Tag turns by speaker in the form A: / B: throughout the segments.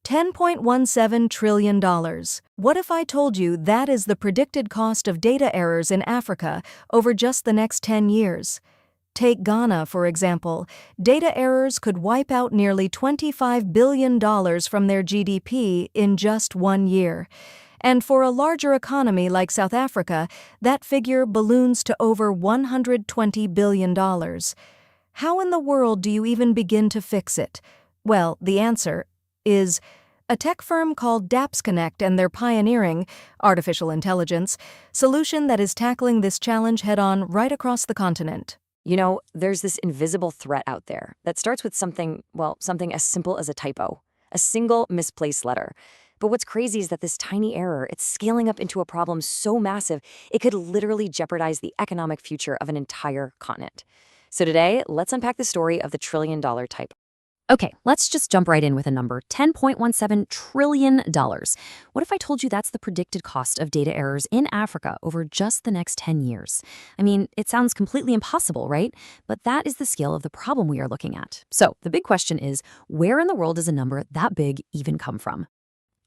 A: $10.17 trillion. What if I told you that is the predicted cost of data errors in Africa over just the next 10 years? Take Ghana, for example. Data errors could wipe out nearly $25 billion from their GDP in just 1 year. And for a larger economy like South Africa, that figure balloons to over $120 billion. How in the world do you even begin to fix it? Well, the answer is a tech firm called DapsCnect and their pioneering artificial intelligence solution that is tackling this challenge head-on right across the continent.
B: You know, there's this invisible threat out there that starts with something as simple as a typo, a single misplaced letter. But what's crazy is that this tiny error, it's scaling up into a problem so massive, it could literally jeopardize the economic future of an entire continent. So today, let's unpack the story of the trillion-dollar typo. Okay, let's just jump right in with a number, $10.17 trillion. What if I told you that's the predicted cost of data errors in Africa over just the next 10 years? I mean, it sounds completely impossible, right? But that is the scale of the problem we are looking at. So the big question is, where in the world does a number that big even come from?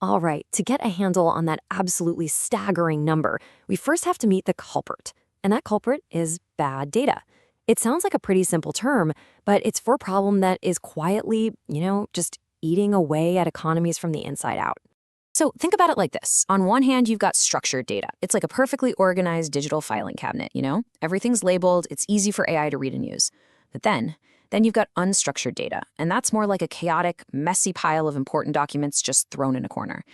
B: All right, to get a handle on that absolutely staggering number, we first have to meet the culprit. And that culprit is bad data. It sounds like a pretty simple term, but it's for a problem that is quietly, just eating away at economies from the inside out. So think about it like this. On one hand, you've got structured data. It's like a perfectly organized digital filing cabinet, Everything's labeled, it's easy for AI to read and use. But then you've got unstructured data, and that's more like a chaotic, messy pile of important documents just thrown in a corner.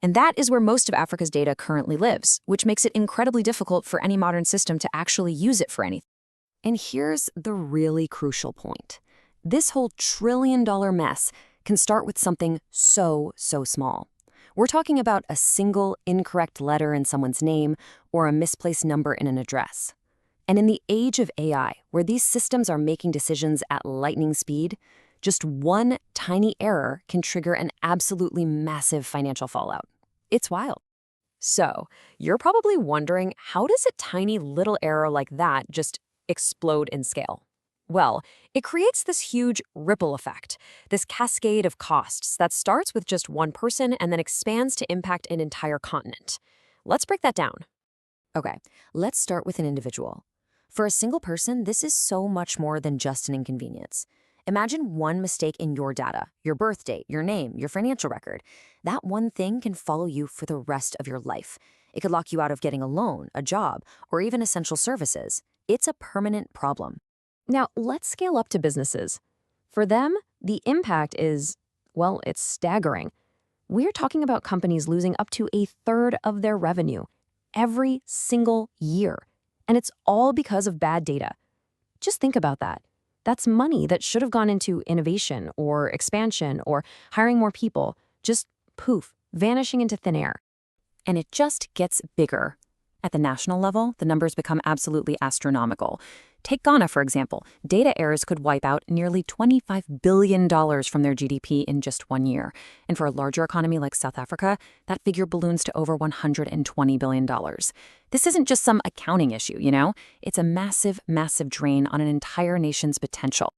B: And that is where most of Africa's data currently lives, which makes it incredibly difficult for any modern system to actually use it for anything. And here's the really crucial point. This whole trillion-dollar mess can start with something so small. We're talking about a single incorrect letter in someone's name or a misplaced number in an address. And in the age of AI, where these systems are making decisions at lightning speed, just one tiny error can trigger an absolutely massive financial fallout. It's wild. So, you're probably wondering, how does a tiny little error like that just explode in scale? Well, it creates this huge ripple effect, this cascade of costs that starts with just one person and then expands to impact an entire continent. Let's break that down. Okay, let's start with an individual. For a single person, this is so much more than just an inconvenience. Imagine one mistake in your data, your birth date, your name, your financial record. That one thing can follow you for the rest of your life. It could lock you out of getting a loan, a job, or even essential services. It's a permanent problem. Now, let's scale up to businesses. For them, the impact is, it's staggering. We're talking about companies losing up to a third of their revenue every single year. And it's all because of bad data. Just think about that. That's money that should have gone into innovation or expansion or hiring more people, just poof, vanishing into thin air. And it just gets bigger. At the national level, the numbers become absolutely astronomical. Take Ghana, for example. Data errors could wipe out nearly $25 billion from their GDP in just 1 year. And for a larger economy like South Africa, that figure balloons to over $120 billion. This isn't just some accounting issue, It's a massive, massive drain on an entire nation's potential.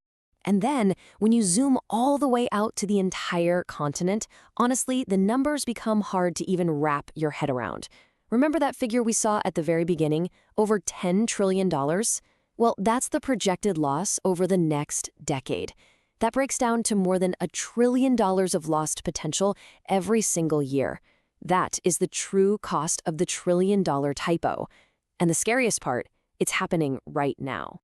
B: And then, when you zoom all the way out to the entire continent, honestly, the numbers become hard to even wrap your head around. Remember that figure we saw at the very beginning, over $10 trillion? Well, that's the projected loss over the next decade. That breaks down to more than $1 trillion of lost potential every single year. That is the true cost of the trillion-dollar typo. And the scariest part, it's happening right now.